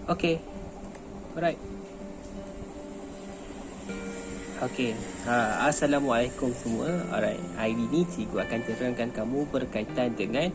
Okay. Alright. Okay. Assalamualaikum semua. Alright. Hari ni cikgu akan terangkan kamu berkaitan dengan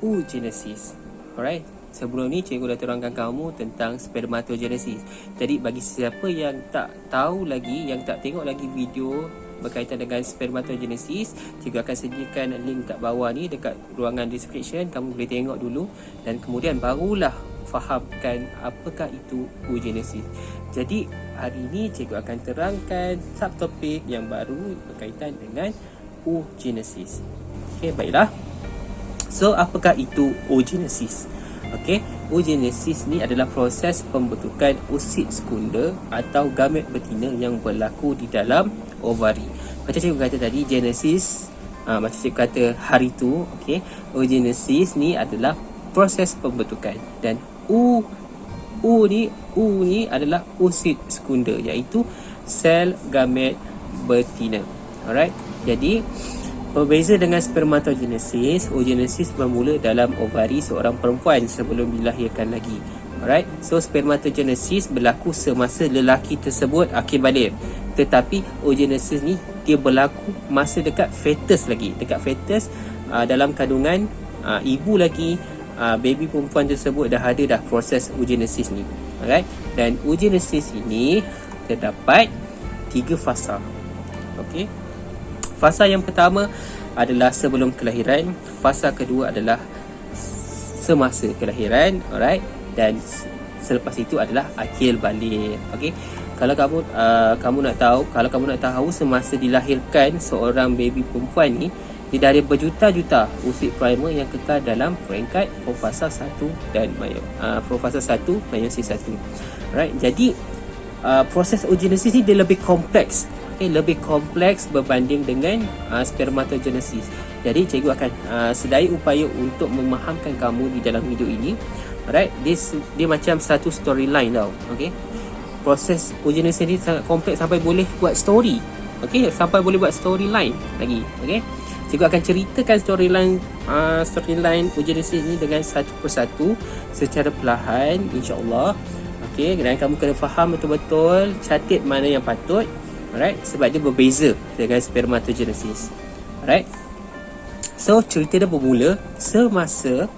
oogenesis. Alright. Sebelum ni cikgu dah terangkan kamu tentang spermatogenesis. Jadi bagi siapa yang tak tahu lagi, yang tak tengok lagi video berkaitan dengan spermatogenesis, cikgu akan sediakan link kat bawah ni dekat ruangan description. Kamu boleh tengok dulu dan kemudian barulah fahamkan apakah itu oogenesis. Jadi hari ini cikgu akan terangkan subtopik yang baru berkaitan dengan oogenesis. Okey, baiklah. So apakah itu oogenesis? Okey, oogenesis ni adalah proses pembentukan oosit sekunder atau gamet betina yang berlaku di dalam ovari. Macam cikgu kata tadi, genesis, macam cikgu kata hari tu, okey, oogenesis ni adalah proses pembentukan, dan U ni adalah oosit sekunder, iaitu sel gamet betina. Alright. Jadi berbeza dengan spermatogenesis, oogenesis bermula dalam ovari seorang perempuan sebelum dilahirkan lagi. Alright. So spermatogenesis berlaku semasa lelaki tersebut akil balik. Tetapi oogenesis ni dia berlaku masa dekat fetus lagi. Dekat fetus, dalam kandungan ibu lagi, baby perempuan tersebut dah ada proses oogenesis ni. Alright. Dan oogenesis ini terdapat 3 fasa. Okey. Fasa yang pertama adalah sebelum kelahiran, fasa kedua adalah semasa kelahiran, alright, dan selepas itu adalah akil balik. Okey. Kalau kamu nak tahu semasa dilahirkan seorang baby perempuan ni, dia ada berjuta-juta oosit primer yang kekal dalam peringkat profasa 1 dan profasa 1 meiosis 1. Right. Jadi proses oogenesis ni dia lebih kompleks. Okay, lebih kompleks berbanding dengan spermatogenesis. Jadi cikgu akan sedaya upaya untuk memahamkan kamu di dalam video ini. Alright, dia macam satu storyline tau. Okay, proses oogenesis ni sangat kompleks sampai boleh buat story. Okay, sampai boleh buat storyline lagi. Okay, cikgu akan ceritakan storyline oogenesis ni dengan satu persatu secara perlahan, insya-Allah. Okey, dan kamu kena faham betul-betul, catat mana yang patut. Alright, sebab dia berbeza dengan spermatogenesis. Alright. So cerita dia bermula semasa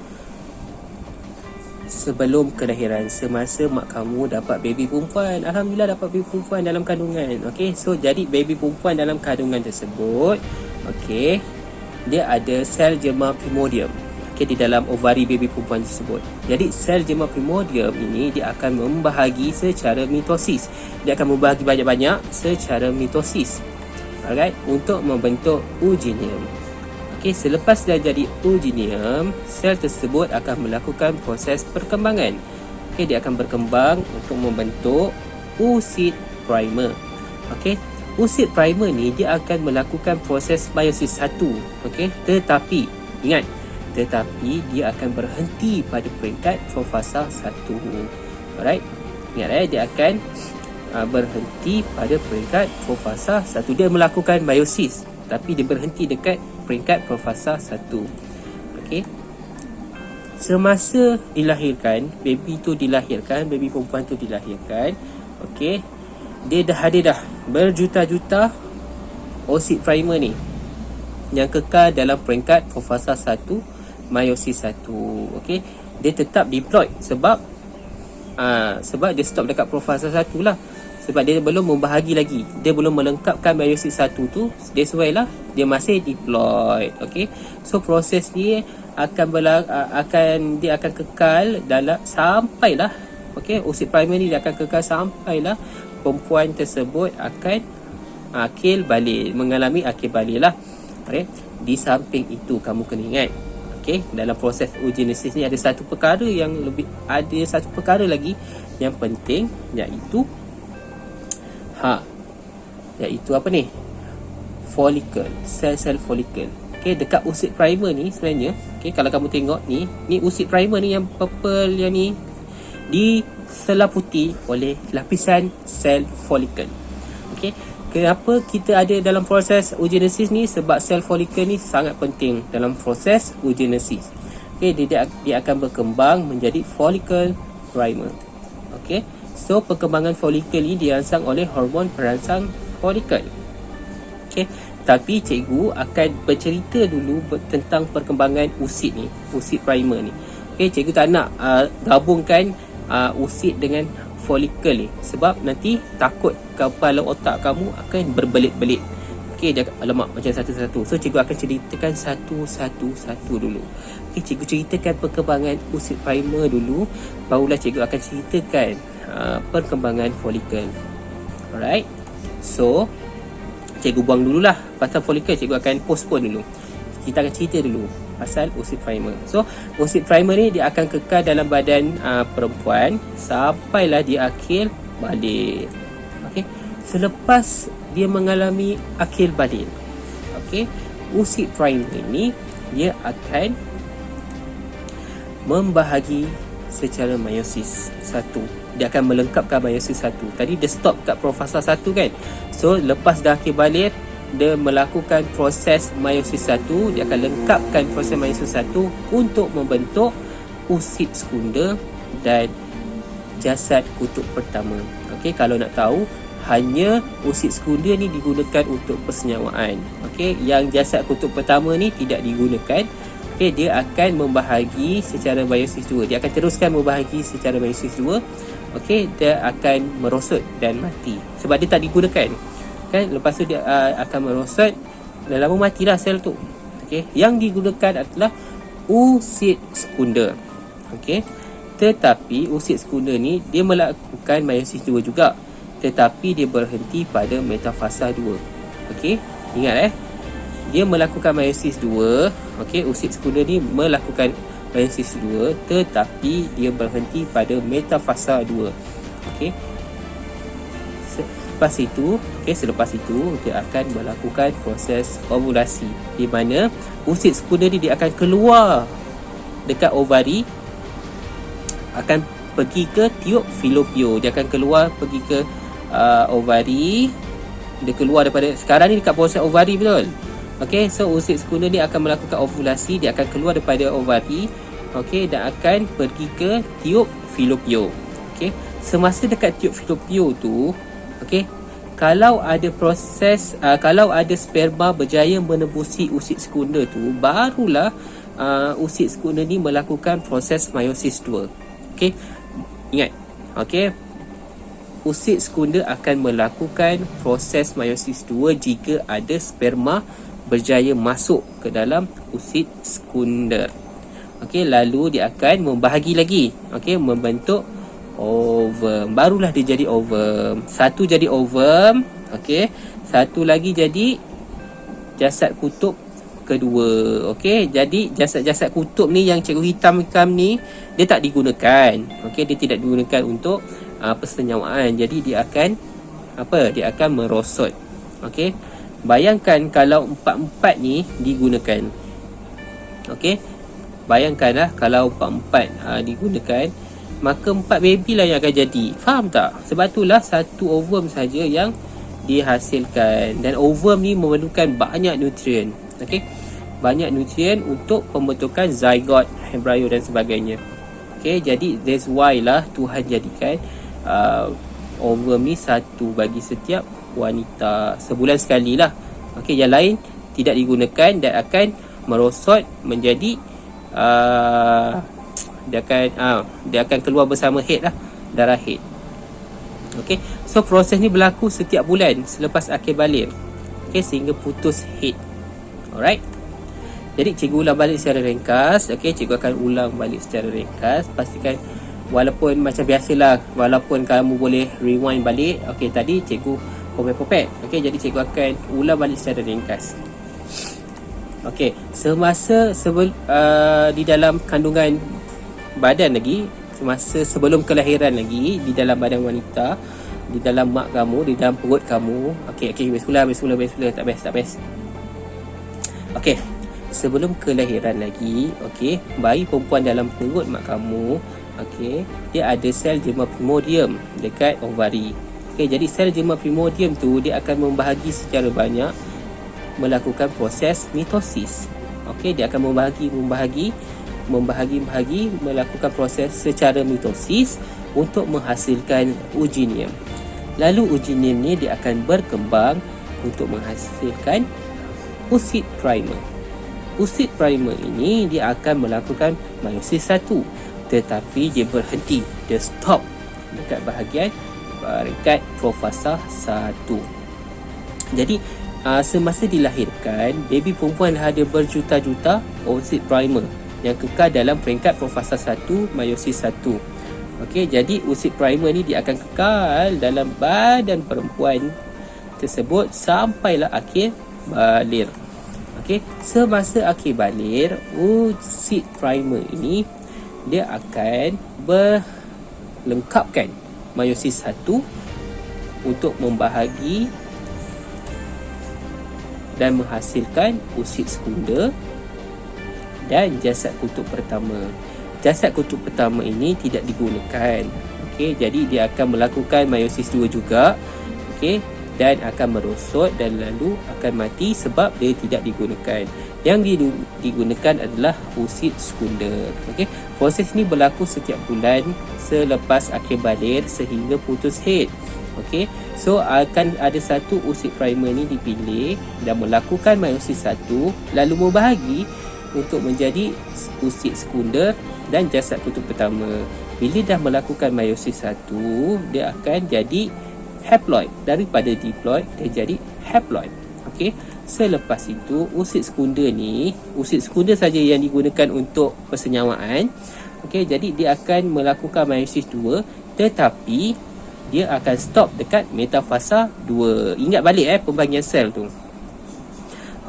sebelum kelahiran, semasa mak kamu dapat baby perempuan. Alhamdulillah dapat baby perempuan dalam kandungan. Okey, so jadi baby perempuan dalam kandungan tersebut, okey, dia ada sel germa primordium, okey, di dalam ovari baby perempuan tersebut. Jadi sel germa primordium ini dia akan membahagi secara mitosis. Dia akan membahagi banyak-banyak secara mitosis. Alright, untuk membentuk oogenium. Okey, selepas dah jadi oogenium, sel tersebut akan melakukan proses perkembangan. Okey, dia akan berkembang untuk membentuk oosit primer. Okey, oosit primer ni dia akan melakukan proses meiosis 1. Okey, tetapi ingat, dia akan berhenti pada peringkat profasa 1. Alright. Ingat, dia akan berhenti pada peringkat profasa 1. Dia melakukan meiosis, tapi dia berhenti dekat peringkat profasa 1. Okey. Semasa dilahirkan, baby perempuan tu dilahirkan, okey, dia dah ada berjuta-juta oosit primer ni yang kekal dalam peringkat profasa 1 meiosis 1. Okey, dia tetap diploid sebab dia stop dekat profasa 1 lah, sebab dia belum membahagi lagi, dia belum melengkapkan meiosis 1 tu. That's why lah dia masih diploid. Okey, so proses ni dia akan kekal dalam sampailah, okey, oosit primer ni dia akan kekal sampailah perempuan tersebut akan mengalami akil balik lah. Okay. Di samping itu kamu kena ingat, okay, dalam proses oogenesis ni ada satu perkara lagi yang penting, iaitu apa ni? Follicle, sel follicle. Okay, dekat oosit primer ni sebenarnya, okay, kalau kamu tengok ni oosit primer ni yang purple yang ni diselaputi oleh lapisan sel follicle. Okay, kenapa kita ada dalam proses oogenesis ni? Sebab sel follicle ni sangat penting dalam proses oogenesis. Okay, dia akan berkembang menjadi follicle primer. Okey. So perkembangan folikel ini dirangsang oleh hormon perangsang folikel. Okey. Tapi cikgu akan bercerita dulu tentang perkembangan usid ni, usid primer ni. Okey, cikgu tak nak gabungkan usid dengan folikel ni, sebab nanti takut kepala otak kamu akan berbelit-belit. Okey, dia alamak macam satu-satu. So cikgu akan ceritakan satu-satu dulu. Okey, cikgu ceritakan perkembangan usid primer dulu, barulah cikgu akan ceritakan perkembangan folikel. Alright. So cikgu buang dululah pasal folikel, cikgu akan postpone dulu. Kita akan cerita dulu pasal usid primer. So usid primer ni dia akan kekal dalam badan perempuan sampailah di akhir balir. Okey. Selepas dia mengalami akhir balir, okey, usid primer ni dia akan membahagi secara meiosis 1. Dia akan melengkapkan meiosis 1. Tadi dia stop kat profasa 1 kan. So lepas dah akhir balir, dia melakukan proses meiosis 1. Dia akan lengkapkan proses meiosis 1 untuk membentuk usid sekunder dan jasad kutub pertama. Okey, kalau nak tahu, hanya usid sekunder ni digunakan untuk persenyawaan. Okey, yang jasad kutub pertama ni tidak digunakan. Okey, dia akan membahagi secara meiosis 2. Dia akan teruskan membahagi secara meiosis 2. Okey, dia akan merosot dan mati sebab dia tak digunakan. Kan, lepas tu dia akan merosot dan lama matilah sel tu. Okey, yang digunakan adalah usid sekunder. Okey, tetapi usid sekunder ni dia melakukan meiosis 2 juga, tetapi dia berhenti pada metafasa 2. Okey, ingat dia melakukan meiosis 2. Okey, usid sekunder ni melakukan meiosis 2 tetapi dia berhenti pada metafasa 2. Okey. Selepas itu dia akan melakukan proses ovulasi, di mana usid sekunder ni dia akan keluar dekat ovari, akan pergi ke tiub falopio. Dia akan keluar pergi ke ovari. Dia keluar daripada, sekarang ni dekat proses ovari, betul? Okey, so usid sekunder ni akan melakukan ovulasi, dia akan keluar daripada ovari, okey, dan akan pergi ke tiub falopio. Okey, semasa dekat tiub falopio tu, okey, kalau ada proses kalau ada sperma berjaya menembusi usid sekunder tu, barulah usid sekunder ni melakukan proses meiosis 2. Okey, ingat. Okey, usid sekunder akan melakukan proses meiosis 2 jika ada sperma berjaya masuk ke dalam usid sekunder. Okey, lalu dia akan membahagi lagi. Okey, membentuk ovum. Barulah dia jadi ovum. Satu jadi ovum. Okey, satu lagi jadi jasad kutub kedua. Okey, jadi jasad-jasad kutub ni yang cikgu hitam-hitam ni, dia tak digunakan. Okey, dia tidak digunakan untuk persenyawaan. Jadi dia akan dia akan merosot. Okey, bayangkan kalau empat-empat ni digunakan. Okey, bayangkanlah kalau empat-empat digunakan, maka 4 baby lah yang akan jadi. Faham tak? Sebab itulah satu ovum saja yang dihasilkan, dan ovum ni memerlukan banyak nutrien. Okey, banyak nutrien untuk pembentukan zygote, embrio dan sebagainya. Okey, jadi that's why lah Tuhan jadikan ovum ni satu bagi setiap wanita, sebulan sekali lah. Okey, yang lain tidak digunakan dan akan merosot menjadi dia akan keluar bersama head lah, darah head. Okey, so proses ni berlaku setiap bulan selepas akhir balir. Okey, sehingga putus head. Alright. Jadi cikgu ulang balik secara ringkas. Okey, cikgu akan ulang balik secara ringkas. Pastikan, walaupun macam biasalah, walaupun kamu boleh rewind balik. Okey, tadi cikgu popek-popek. Okey, jadi cikgu akan ulang balik secara ringkas. Okey, semasa di dalam kandungan badan lagi, semasa sebelum kelahiran lagi, di dalam badan wanita, di dalam mak kamu, di dalam perut kamu. Okey, bismillah, tak best. Okey, sebelum kelahiran lagi, okey, bayi perempuan dalam perut mak kamu, okey, dia ada sel germa primordium dekat ovari. Okey, jadi sel germa primordium tu dia akan membahagi secara banyak, melakukan proses mitosis. Okey, dia akan membahagi membahagi-bahagi melakukan proses secara mitosis untuk menghasilkan eugenium. Lalu eugenium ni dia akan berkembang untuk menghasilkan oocyte primer. Oocyte primer ini dia akan melakukan meiosis 1, tetapi dia berhenti, dia stop dekat bahagian peringkat profasa 1. Jadi semasa dilahirkan, baby perempuan ada berjuta-juta oocyte primer yang kekal dalam peringkat profasa 1, meiosis 1. Okey, jadi oocyte primer ni dia akan kekal dalam badan perempuan tersebut sampailah akhir balir. Okey, semasa akhir balir, oocyte primer ini dia akan melengkapkan meiosis 1 untuk membahagi dan menghasilkan oocyte sekunder dan jasad kutub pertama. Jasad kutub pertama ini tidak digunakan. Okey, jadi dia akan melakukan meiosis 2 juga. Okey, dan akan merosot dan lalu akan mati sebab dia tidak digunakan. Yang digunakan adalah oocyte sekunder. Okey, proses ini berlaku setiap bulan selepas akhir balir sehingga putus haid. Okey, so akan ada satu oocyte primer ni dipilih dan melakukan meiosis 1 lalu membahagi untuk menjadi oocyte sekunder dan jasad kutub pertama. Bila dah melakukan meiosis 1, dia akan jadi haploid. Daripada diploid dia jadi haploid. Okey, selepas itu oocyte sekunder ni, oocyte sekunder saja yang digunakan untuk persenyawaan. Okey, jadi dia akan melakukan meiosis 2 tetapi dia akan stop dekat metafasa 2. Ingat balik pembahagian sel tu.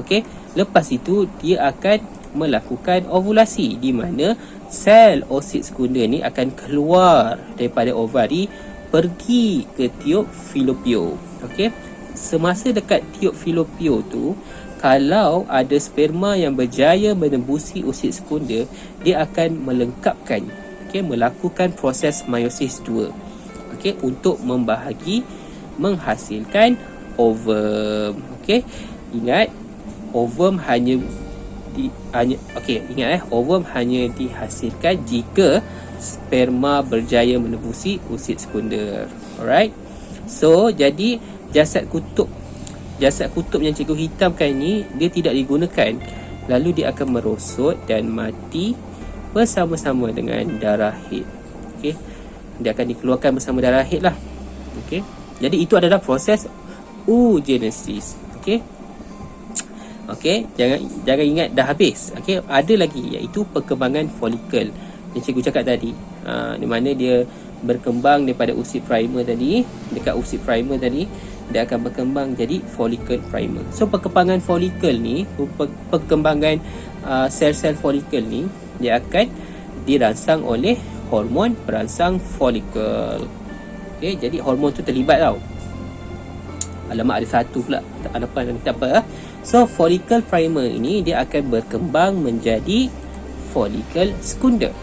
Okey, lepas itu dia akan melakukan ovulasi di mana sel oocyte sekunder ni akan keluar daripada ovari pergi ke tiub fallopian. Okey, semasa dekat tiub fallopian tu, kalau ada sperma yang berjaya menembusi oocyte sekunder, dia akan melengkapkan, okey, melakukan proses meiosis 2. Okey, untuk membahagi menghasilkan ovum. Okey, ingat ovum ovum hanya dihasilkan jika sperma berjaya menembusi oocyte sekunder. Alright. So, jadi jasad kutub yang cikgu hitamkan ni dia tidak digunakan. Lalu dia akan merosot dan mati bersama-sama dengan darah haid. Okey. Dia akan dikeluarkan bersama darah haid lah. Okey. Jadi itu adalah proses oogenesis. Okey. Okey, jangan ingat dah habis. Okey, ada lagi iaitu perkembangan folikel yang cikgu cakap tadi. Di mana dia berkembang daripada oocyte primer tadi, dekat oocyte primer tadi dia akan berkembang jadi follicle primer. So perkembangan folikel ni, perkembangan sel-sel folikel ni dia akan dirangsang oleh hormon perangsang folikel. Okey, jadi hormon tu terlibat tau. Alamak, ada satu pula. Tak apa. So follicle primer ini dia akan berkembang menjadi follicle sekunder.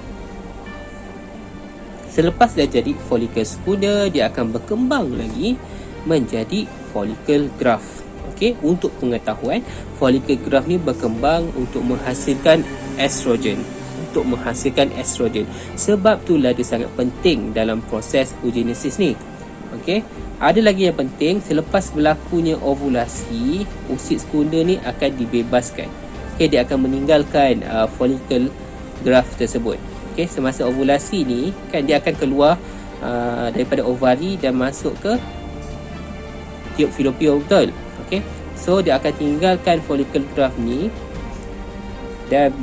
Selepas dah jadi follicle sekunder, dia akan berkembang lagi menjadi follicle graft. Okey, untuk pengetahuan, follicle graft ni berkembang untuk menghasilkan estrogen. Sebab itulah dia sangat penting dalam proses oogenesis ni. Okey, ada lagi yang penting, selepas berlakunya ovulasi, oocyte sekunder ni akan dibebaskan. Okey, dia akan meninggalkan follicle graft tersebut. Okey, semasa ovulasi ni kan dia akan keluar daripada ovari dan masuk ke tiub fallopian, betul? Okey, so dia akan tinggalkan follicle graft ni dan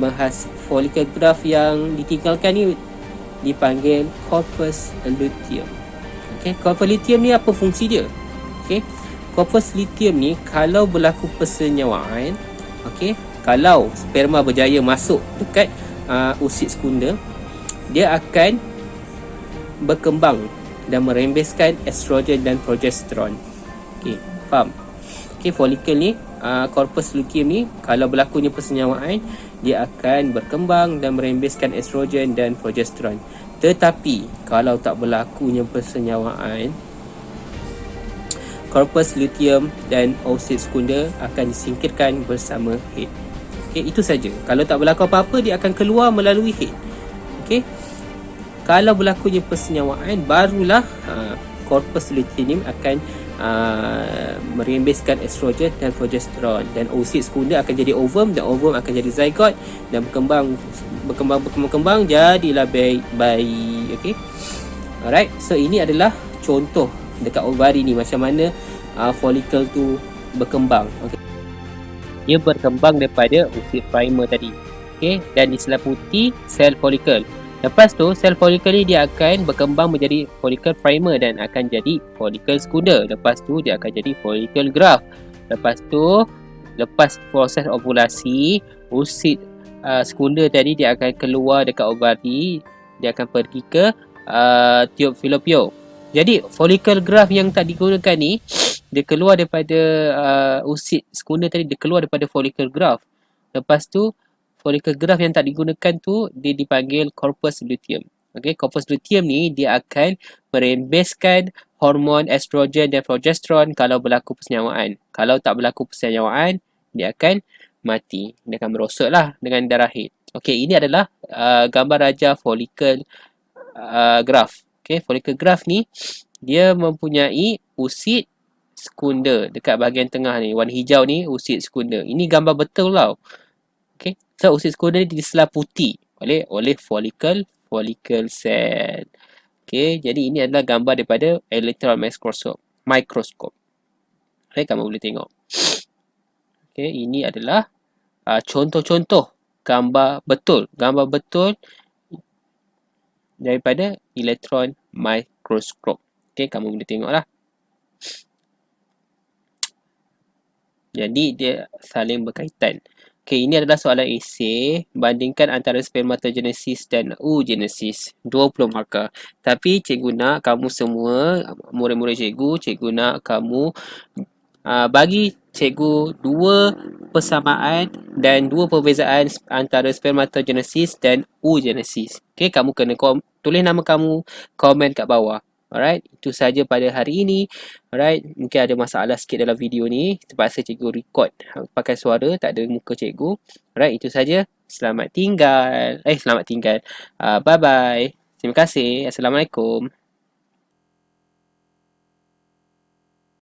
follicle graft yang ditinggalkan ni dipanggil corpus luteum. Okey, corpus luteum ni apa fungsi dia? Okey, corpus luteum ni kalau berlaku persenyawaan, okey, kalau sperma berjaya masuk dekat oocyte sekunder, dia akan berkembang dan merembeskan estrogen dan progesteron. Okey, faham? Okey, folikel ni, corpus luteum ni, kalau berlakunya persenyawaan, dia akan berkembang dan merembeskan estrogen dan progesteron. Tetapi kalau tak berlakunya persenyawaan, corpus luteum dan oocyte sekunder akan disingkirkan bersama haid. Okay, itu saja. Kalau tak berlaku apa-apa, dia akan keluar melalui head. Okay. Kalau berlakunya persenyawaan, barulah corpus luteum akan merembeskan estrogen dan progesteron, dan oocyte sekunda akan jadi ovum, dan ovum akan jadi zygote dan berkembang jadilah bayi. Okay. Alright, so ini adalah contoh dekat ovari ni macam mana follicle tu berkembang. Okay. Dia berkembang daripada oocyte primer tadi. Okay, dan diseliputi sel follicle. Lepas tu, sel follicle ni dia akan berkembang menjadi follicle primer dan akan jadi follicle sekunda. Lepas tu, dia akan jadi follicle graft. Lepas tu, lepas proses ovulasi, oocyte sekunda tadi dia akan keluar dekat ovari. Dia akan pergi ke tiub fallopian. Jadi, follicle graft yang tak digunakan ni, dia keluar daripada oocyte sekunda tadi, dia keluar daripada follicle graft. Lepas tu, follicle graft yang tak digunakan tu dia dipanggil corpus luteum. Okey, corpus luteum ni dia akan merembeskan hormon estrogen dan progesteron kalau berlaku persenyawaan. Kalau tak berlaku persenyawaan, dia akan mati. Dia akan merosotlah dengan darah haid. Okey, ini adalah gambar raja follicle graft. Okey, follicle graft ni dia mempunyai oocyte sekunda dekat bahagian tengah ni. Warna hijau ni oocyte sekunda. Ini gambar betul tau. Okay. So, oocyte sekunda ni diselaputi oleh follicle cell. Okay. Jadi, ini adalah gambar daripada electron microscope. Okay, kamu boleh tengok. Okay. Ini adalah contoh-contoh gambar betul daripada electron microscope. Okay, kamu boleh tengok lah. Jadi, dia saling berkaitan. Okey, ini adalah soalan esei. Bandingkan antara spermatogenesis dan oogenesis. 20 markah. Tapi cikgu nak kamu semua, murid-murid cikgu nak kamu bagi cikgu 2 persamaan dan 2 perbezaan antara spermatogenesis dan oogenesis. Okey, kamu kena tulis nama kamu, komen kat bawah. Alright, itu saja pada hari ini. Alright, mungkin ada masalah sikit dalam video ni. Terpaksa cikgu record pakai suara, tak ada muka cikgu. Alright, itu saja. Selamat tinggal. Bye bye. Terima kasih. Assalamualaikum.